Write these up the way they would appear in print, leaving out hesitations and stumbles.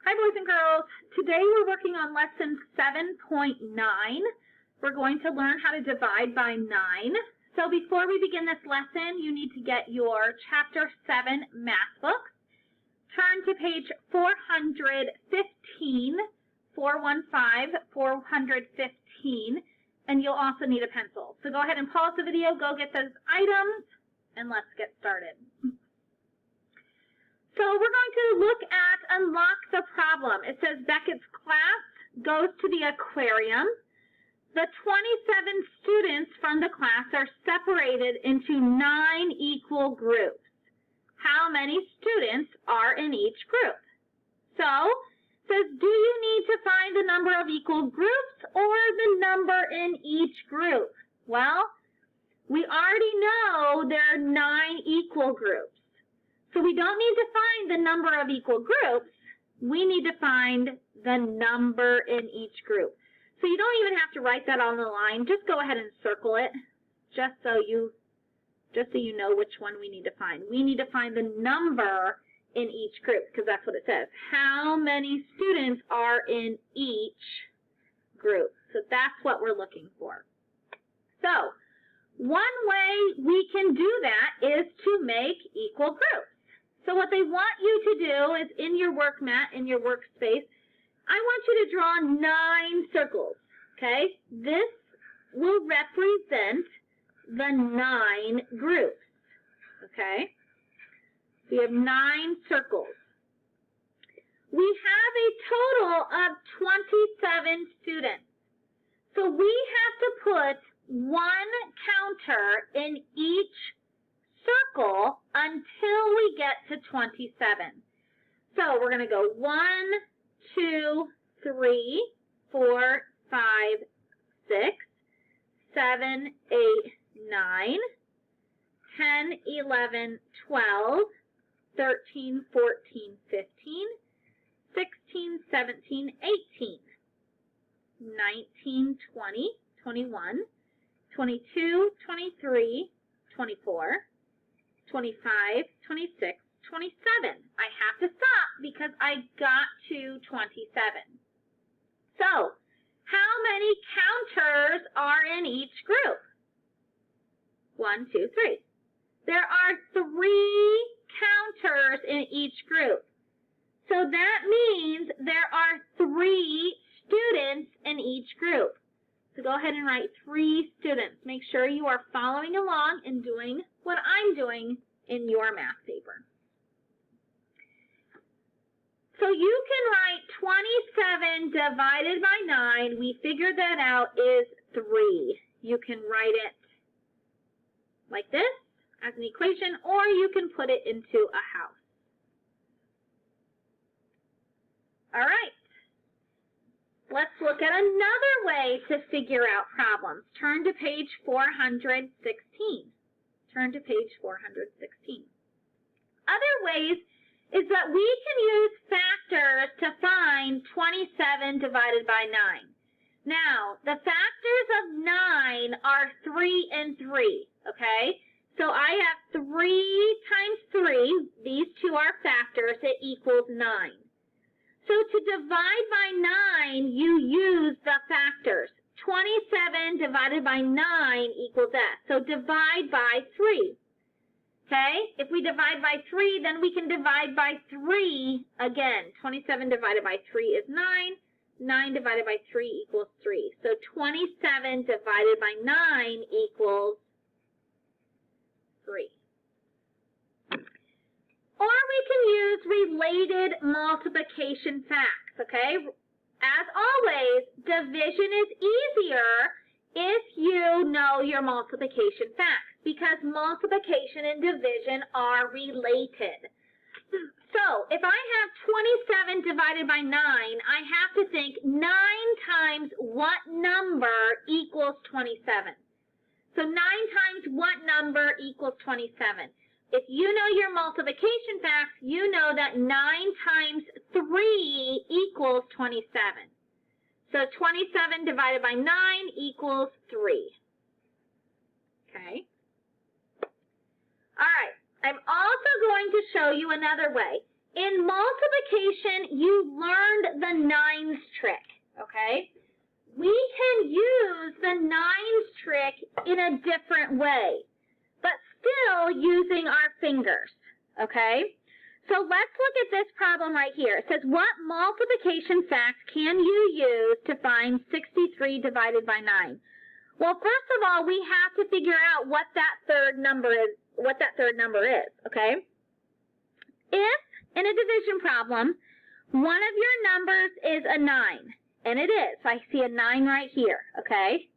Hi boys and girls. Today we're working on lesson 7.9. We're going to learn how to divide by 9. So before we begin this lesson, you need to get your chapter 7 math book. Turn to page 415, 415, and you'll also need a pencil. So go ahead and pause the video, go get those items, and let's get started. So we're going to look at unlock the problem. It says Beckett's class goes to the aquarium. The 27 students from the class are separated into 9 equal groups. How many students are in each group? So it says, do you need to find the number of equal groups or the number in each group? Well, we already know there are 9 equal groups. So we don't need to find the number of equal groups. We need to find the number in each group. So you don't even have to write that on the line. Just go ahead and circle it, just so you know which one we need to find. We need to find the number in each group, because that's what it says. How many students are in each group? So that's what we're looking for. So one way we can do that is to make equal groups. So what they want you to do is in your work mat, in your workspace, I want you to draw 9 circles, okay? This will represent the 9 groups, okay? We have 9 circles. We have a total of 27 students. So we have to put 1 counter in each circle until we get to 27. So we're going to go 1, 2, 3, 4, 5, 6, 7, 8, 9, 10, 11, 12, 13, 14, 15, 16, 17, 18, 19, 20, 21, 22, 23, 24, 25, 26, 27. I have to stop because I got to 27. So, how many counters are in each group? 1, 2, 3. There are 3 counters in each group. So that means there are 3 students in each group. So go ahead and write 3 students. Make sure you are following along and doing what I'm doing in your math paper. So you can write 27 divided by 9. We figured that out is 3. You can write it like this as an equation, or you can put it into a house. All right. Let's look at another way to figure out problems. Turn to page 416. Turn to page 416. Other ways is that we can use factors to find 27 divided by 9. Now, the factors of 9 are 3 and 3, okay? So I have 3 times 3. These two are factors. It equals 9. So to divide by 9, you use the factors. 27 divided by 9 equals that. So divide by 3. Okay? If we divide by 3, then we can divide by 3 again. 27 divided by 3 is 9. 9 divided by 3 equals 3. So 27 divided by 9 equals 3. Or we can use related multiplication facts, okay? As always, division is easier if you know your multiplication facts, because multiplication and division are related. So, if I have 27 divided by 9, I have to think 9 times what number equals 27? So 9 times what number equals 27? If you know your multiplication facts, you know that 9 times 3 equals 27. So 27 divided by 9 equals 3. Okay? All right. I'm also going to show you another way. in multiplication, you learned the nines trick, okay? We can use the nines trick in a different way, but still using our fingers, okay? So let's look at this problem right here. It says, what multiplication fact can you use to find 63 divided by 9? Well, first of all, we have to figure out what that third number is, okay? If, in a division problem, one of your numbers is a 9, and it is, I see a 9 right here, okay?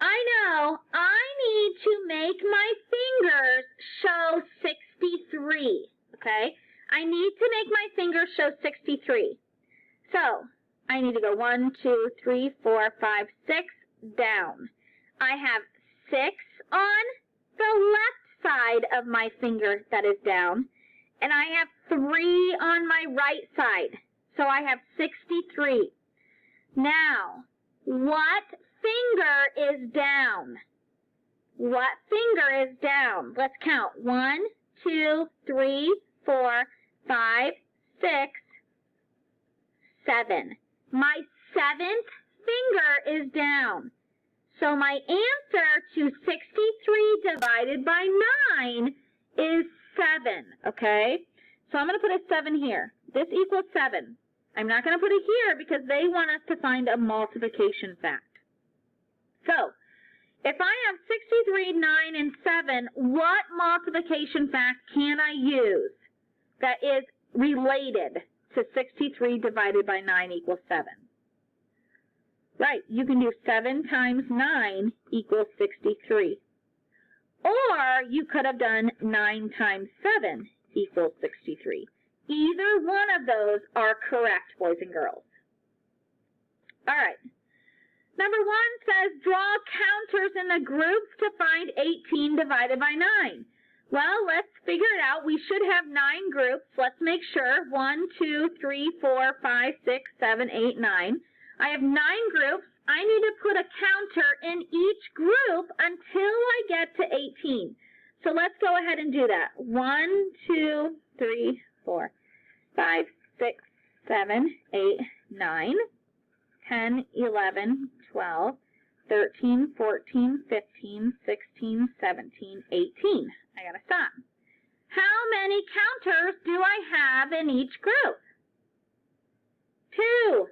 I know I need to make my fingers show 63, okay? I need to make my fingers show 63. So, I need to go 1, 2, 3, 4, 5, 6, down. I have 6 on the left side of my finger that is down, and I have 3 on my right side. So I have 63. Now, what finger is down? What finger is down? Let's count. 1, 2, 3, 4, 5, 6, 7. My 7th finger is down. So my answer to 63 divided by 9 is 7, okay? So I'm going to put a 7 here. This equals 7. I'm not going to put it here because they want us to find a multiplication fact. So, if I have 63, 9, and 7, what multiplication fact can I use that is related to 63 divided by 9 equals 7? Right, you can do 7 times 9 equals 63. Or you could have done 9 times 7 equals 63. Either one of those are correct, boys and girls. All right. Number 1 says, draw counters in the groups to find 18 divided by 9. Well, let's figure it out. We should have 9 groups. Let's make sure. 1, 2, 3, 4, 5, 6, 7, 8, 9. I have 9 groups. I need to put a counter in each group until I get to 18. So let's go ahead and do that. 1, 2, 3, 4, 5, 6, 7, 8, 9, 10, 11, 12, 13, 14, 15, 16, 17, 18. I gotta stop. How many counters do I have in each group? 2.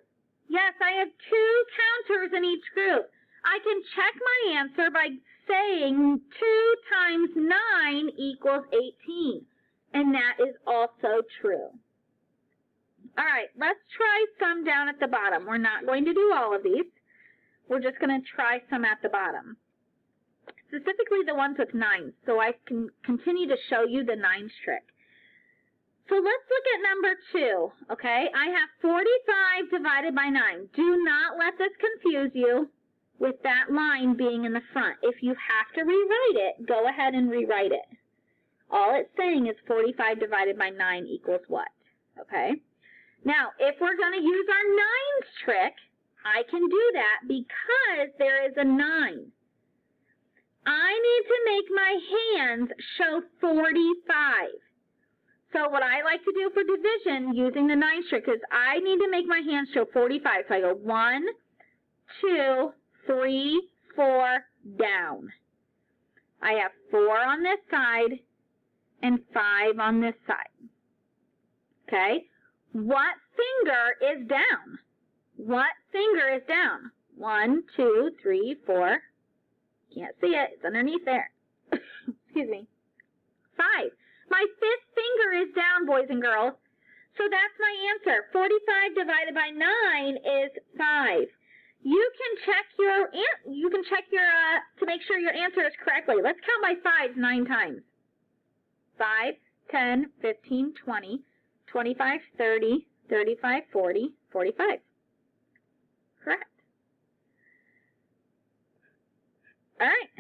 Yes, I have 2 counters in each group. I can check my answer by saying 2 times 9 equals 18. And that is also true. All right, let's try some down at the bottom. We're not going to do all of these. We're just going to try some at the bottom. Specifically the ones with 9s, so I can continue to show you the 9s trick. So let's look at number 2, okay? I have 45 divided by 9. Do not let this confuse you with that line being in the front. If you have to rewrite it, go ahead and rewrite it. All it's saying is 45 divided by 9 equals what, okay? Now, if we're going to use our 9s trick, I can do that because there is a 9. I need to make my hands show 45. So what I like to do for division using the 9s trick is I need to make my hands show 45. So I go 1, 2, 3, 4, down. I have 4 on this side and 5 on this side. Okay? What finger is down? What finger is down? 1, 2, 3, 4. Can't see it. It's underneath there. Excuse me. 5. My 5th finger is down, boys and girls. So that's my answer. 45 divided by 9 is 5. You can check to make sure your answer is correctly. Let's count by 5s 9 times. 5, 10, 15, 20, 25, 30, 35, 40, 45. Correct. All right.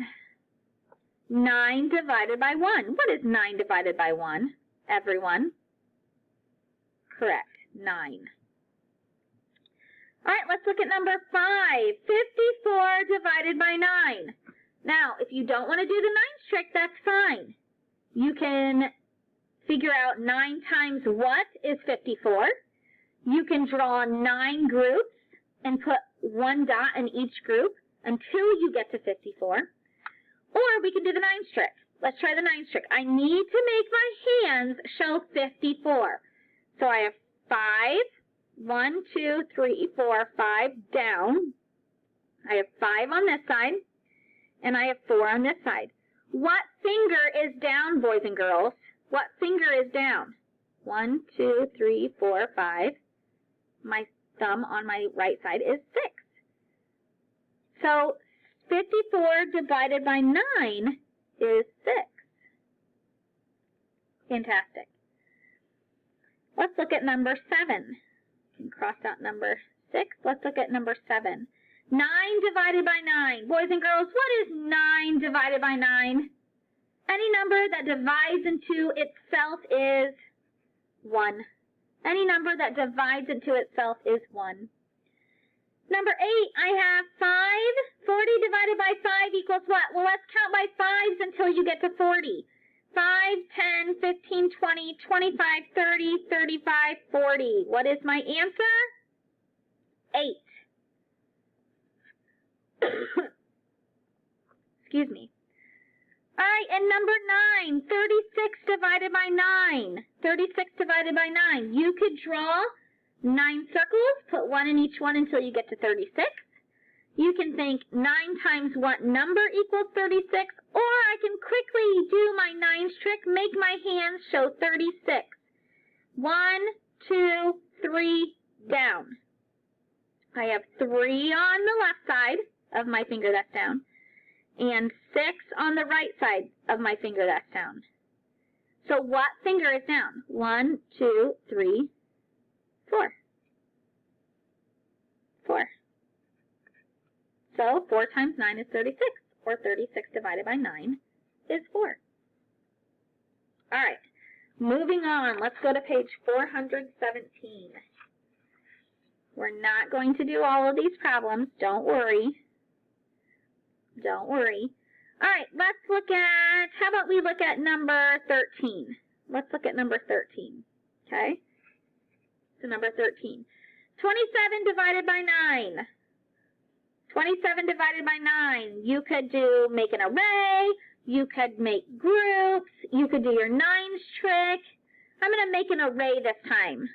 9 divided by 1. What is 9 divided by 1, everyone? Correct, 9. All right, let's look at number 5. 54 divided by 9. Now, if you don't want to do the 9s trick, that's fine. You can figure out 9 times what is 54. You can draw 9 groups and put 1 dot in each group until you get to 54. Or we can do the 9's trick. Let's try the 9's trick. I need to make my hands show 54. So I have 5, 1, 2, 3, 4, 5 down. I have 5 on this side, and I have 4 on this side. What finger is down, boys and girls? What finger is down? 1, 2, 3, 4, 5. My thumb on my right side is 6. So 54 divided by 9 is 6. Fantastic. Let's look at number 7. You can cross out number 6. Let's look at number 7. 9 divided by 9. Boys and girls, what is 9 divided by 9? Any number that divides into itself is 1. Any number that divides into itself is 1. Number 8, I have 5. 40 divided by 5 equals what? Well, let's count by 5s until you get to 40. 5, 10, 15, 20, 25, 30, 35, 40. What is my answer? 8. Excuse me. All right, and number 9, 36 divided by 9. 36 divided by 9. You could draw 9 circles, put 1 in each one until you get to 36. You can think 9 times what number equals 36, or I can quickly do my 9's trick, make my hands show 36. 1, 2, 3, down. I have 3 on the left side of my finger that's down, and 6 on the right side of my finger that's down. So what finger is down? 1, 2, 3, 4. 4. So 4 times 9 is 36, or 36 divided by 9 is 4. All right, moving on. Let's go to page 417. We're not going to do all of these problems. Don't worry. Don't worry. All right, let's look at, how about we look at number 13? Let's look at number 13, okay? So number 13. 27 divided by 9. 27 divided by 9. You could do make an array. You could make groups. You could do your 9's trick. I'm going to make an array this time.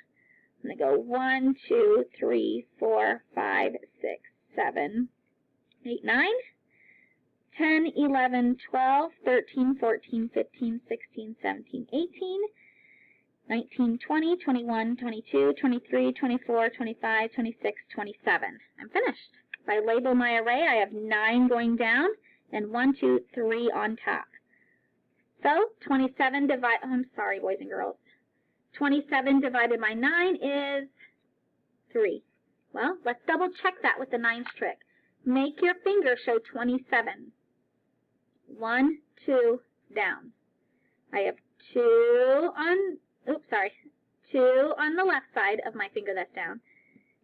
I'm going to go 1, 2, 3, 4, 5, 6, 7, 8, 9, 10, 11, 12, 13, 14, 15, 16, 17, 18, 19, 20, 21, 22, 23, 24, 25, 26, 27. I'm finished. If I label my array, I have 9 going down and 1, 2, 3 on top. So 27 divided, I'm sorry, boys and girls. 27 divided by 9 is 3. Well, let's double check that with the 9's trick. Make your finger show 27. 1, 2, down. I have 2 on, 2 on the left side of my finger that's down,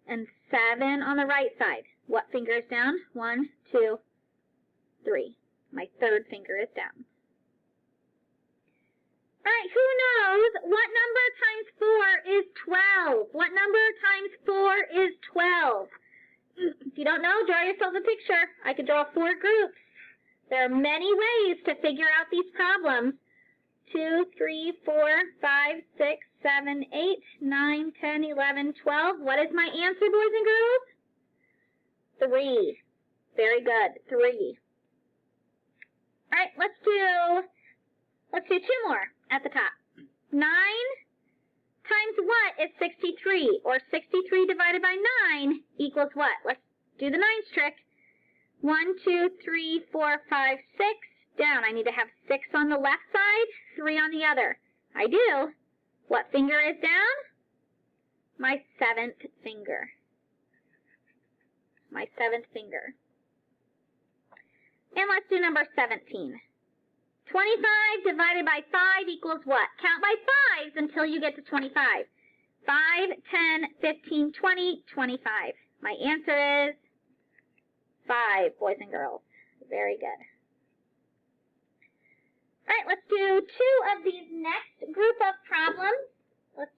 and 7 on the right side. What finger is down? 1, 2, 3. My third finger is down. All right, who knows what number times 4 is 12? What number times 4 is 12? If you don't know, draw yourself a picture. I could draw 4 groups. There are many ways to figure out these problems. 2, 3, 4, 5, 6, 7, 8, 9, 10, 11, 12. What is my answer, boys and girls? 3. Very good. 3. All right, let's do 2 more at the top. 9 times what is 63? Or 63 divided by 9 equals what? Let's do the 9's trick. 1, 2, 3, 4, 5, 6. Down. I need to have 6 on the left side, 3 on the other. I do. What finger is down? My 7th finger. My 7th finger. And let's do number 17. 25 divided by 5 equals what? Count by 5s until you get to 25. 5, 10, 15, 20, 25. My answer is 5, boys and girls. Very good. All right, let's do two of these next group of problems. Let's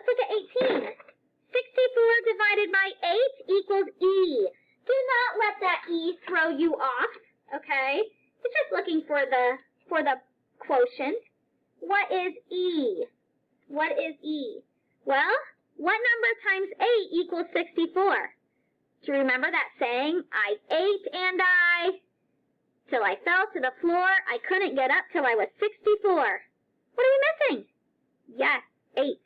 look at 18. 64 divided by 8 equals E. Do not let that E throw you off, okay? It's just looking for the quotient. What is E? What is E? Well, what number times 8 equals 64? Do you remember that saying? I ate and till I fell to the floor. I couldn't get up till I was 64. What are we missing? Yes, 8.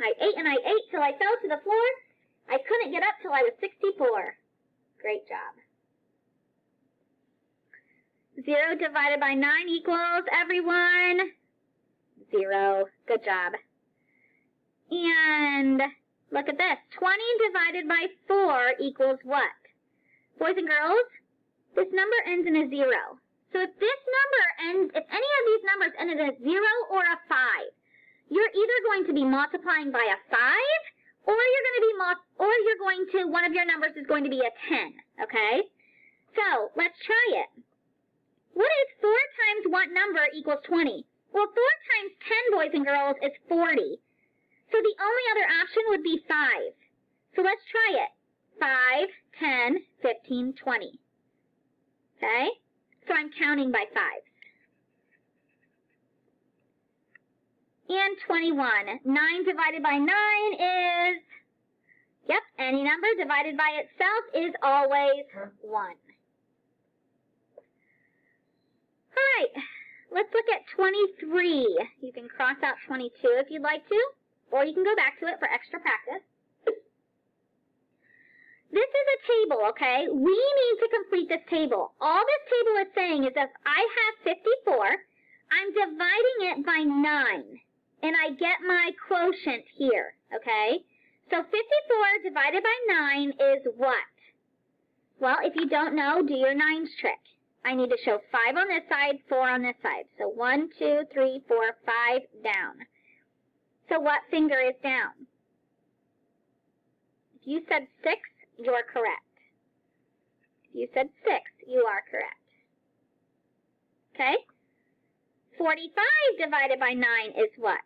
I ate and I ate till I fell to the floor. I couldn't get up till I was 64. Great job. 0 divided by 9 equals, everyone? 0. Good job. And look at this. 20 divided by 4 equals what? Boys and girls, this number ends in a 0. So if any of these numbers end in a 0 or a 5, you're either going to be multiplying by a 5, or one of your numbers is going to be a 10, okay? So let's try it. What is 4 times what number equals 20? Well, 4 times 10, boys and girls, is 40. So the only other option would be 5. So let's try it. 5, 10, 15, 20. Okay? So I'm counting by 5s. And 21. 9 divided by 9 is, yep, any number divided by itself is always 1. All right, let's look at 23. You can cross out 22 if you'd like to, or you can go back to it for extra practice. This is a table, okay? We need to complete this table. All this table is saying is if I have 54, I'm dividing it by 9, and I get my quotient here, okay? So 54 divided by 9 is what? Well, if you don't know, do your 9s trick. I need to show 5 on this side, 4 on this side. So 1, 2, 3, 4, 5, down. So what finger is down? If you said 6, you're correct. If you said 6, you are correct. Okay? 45 divided by 9 is what?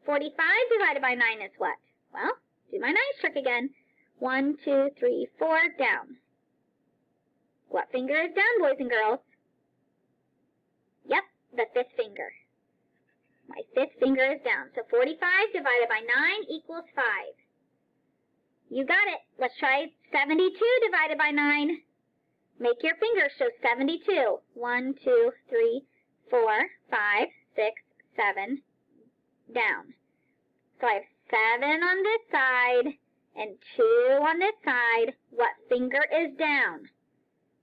45 divided by 9 is what? Well, do my 9s trick again. 1, 2, 3, 4, down. What finger is down, boys and girls? Yep, the 5th finger. My 5th finger is down. So 45 divided by 9 equals 5. You got it. Let's try 72 divided by 9. Make your fingers show 72. 1, 2, 3, 4, 5, 6, 7, down. So I have 7 on this side and 2 on this side. What finger is down?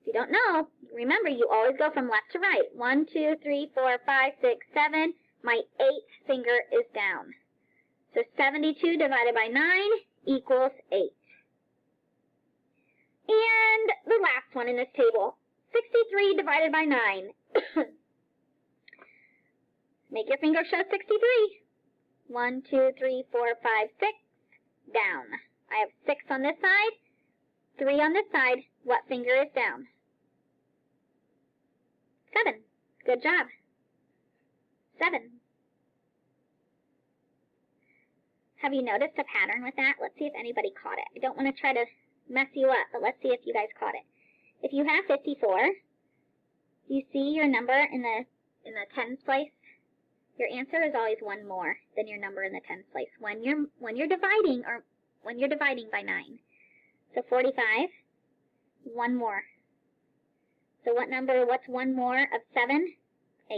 If you don't know, remember you always go from left to right. 1, 2, 3, 4, 5, 6, 7. My 8th finger is down. So 72 divided by 9 equals 8. And the last one in this table, 63 divided by 9. Make your finger show 63. 1, 2, 3, 4, 5, 6, down. I have 6 on this side, 3 on this side. What finger is down? 7. Good job. 7. Have you noticed a pattern with that? Let's see if anybody caught it. I don't want to try to mess you up, but let's see if you guys caught it. If you have 54, do you see your number in the tens place? Your answer is always one more than your number in the tens place when you're dividing by 9. So 45, one more. So what's one more of 7? 8.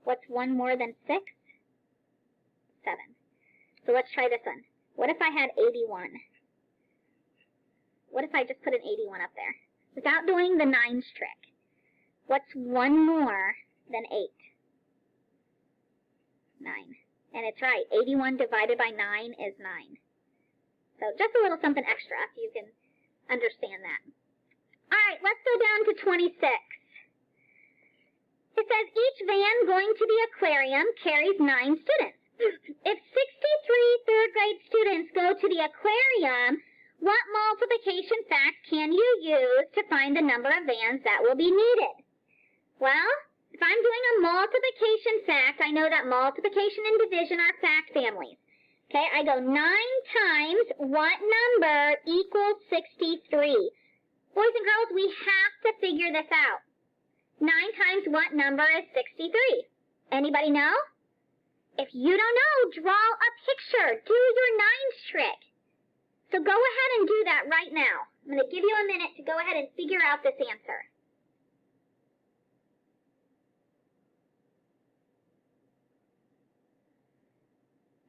What's one more than 6? 7. So let's try this one. What if I had 81? What if I just put an 81 up there? Without doing the 9s trick. What's one more than 8? 9. And it's right. 81 divided by 9 is 9. So just a little something extra so you can understand that. All right, let's go down to 26. It says each van going to the aquarium carries 9 students. If 63 third grade students go to the aquarium, what multiplication fact can you use to find the number of vans that will be needed? Well, if I'm doing a multiplication fact, I know that multiplication and division are fact families. Okay, I go 9 times what number equals 63? Boys and girls, we have to figure this out. 9 times what number is 63? Anybody know? If you don't know, draw a picture. Do your nines trick. So go ahead and do that right now. I'm going to give you a minute to go ahead and figure out this answer.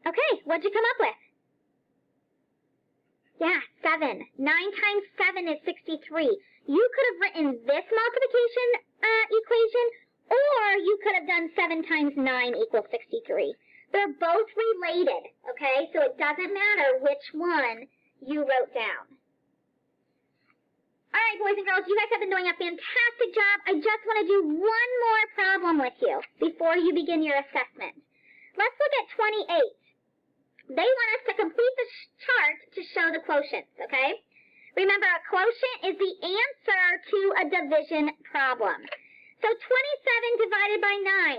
Okay, what'd you come up with? Yeah, 7. 9 times 7 is 63. You could have written this multiplication equation, or you could have done 7 times 9 equals 63. They're both related, okay? So it doesn't matter which one you wrote down. All right, boys and girls, you guys have been doing a fantastic job. I just want to do one more problem with you before you begin your assessment. Let's look at 28. They want us to complete the chart to show the quotients, okay? Remember, a quotient is the answer to a division problem. So 27 divided by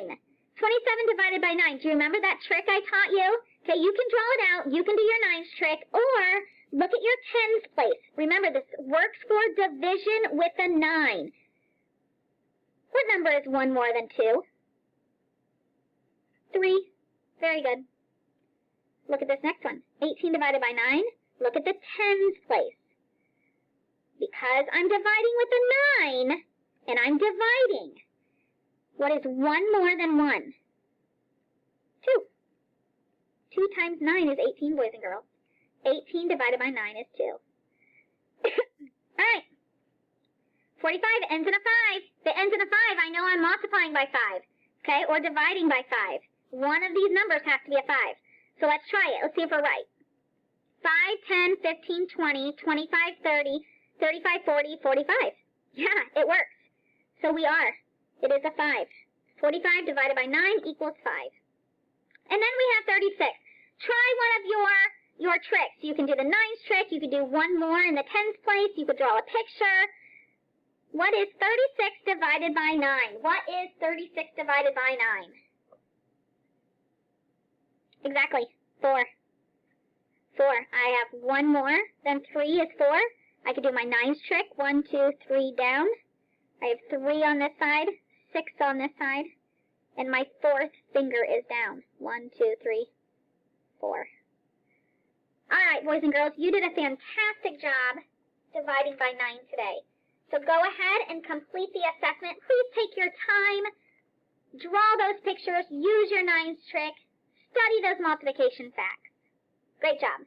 9. 27 divided by 9. Do you remember that trick I taught you? Okay, you can draw it out. You can do your nines trick, or look at your tens place. Remember, this works for division with a 9. What number is 1 more than 2? 3. Very good. Look at this next one. 18 divided by 9. Look at the tens place. Because I'm dividing with a 9, and I'm dividing. What is 1 more than 1? 2. 2 times 9 is 18, boys and girls. 18 divided by 9 is 2. All right. 45 ends in a 5. If it ends in a 5, I know I'm multiplying by 5, okay, or dividing by 5. One of these numbers has to be a 5. So let's try it. Let's see if we're right. 5, 10, 15, 20, 25, 30, 35, 40, 45. Yeah, it works. So we are. It is a 5. 45 divided by 9 equals 5. And then we have 36. Try one of your tricks. You can do the nines trick. You can do one more in the tens place. You could draw a picture. What is 36 divided by 9? What is 36 divided by 9? Exactly. 4. 4. I have 1 more than 3 is 4. I could do my nines trick. 1, 2, 3 down. I have 3 on this side, 6 on this side, and my 4th finger is down. 1, 2, 3, 4. All right, boys and girls, you did a fantastic job dividing by 9 today. So go ahead and complete the assessment. Please take your time, draw those pictures, use your nines trick, study those multiplication facts. Great job.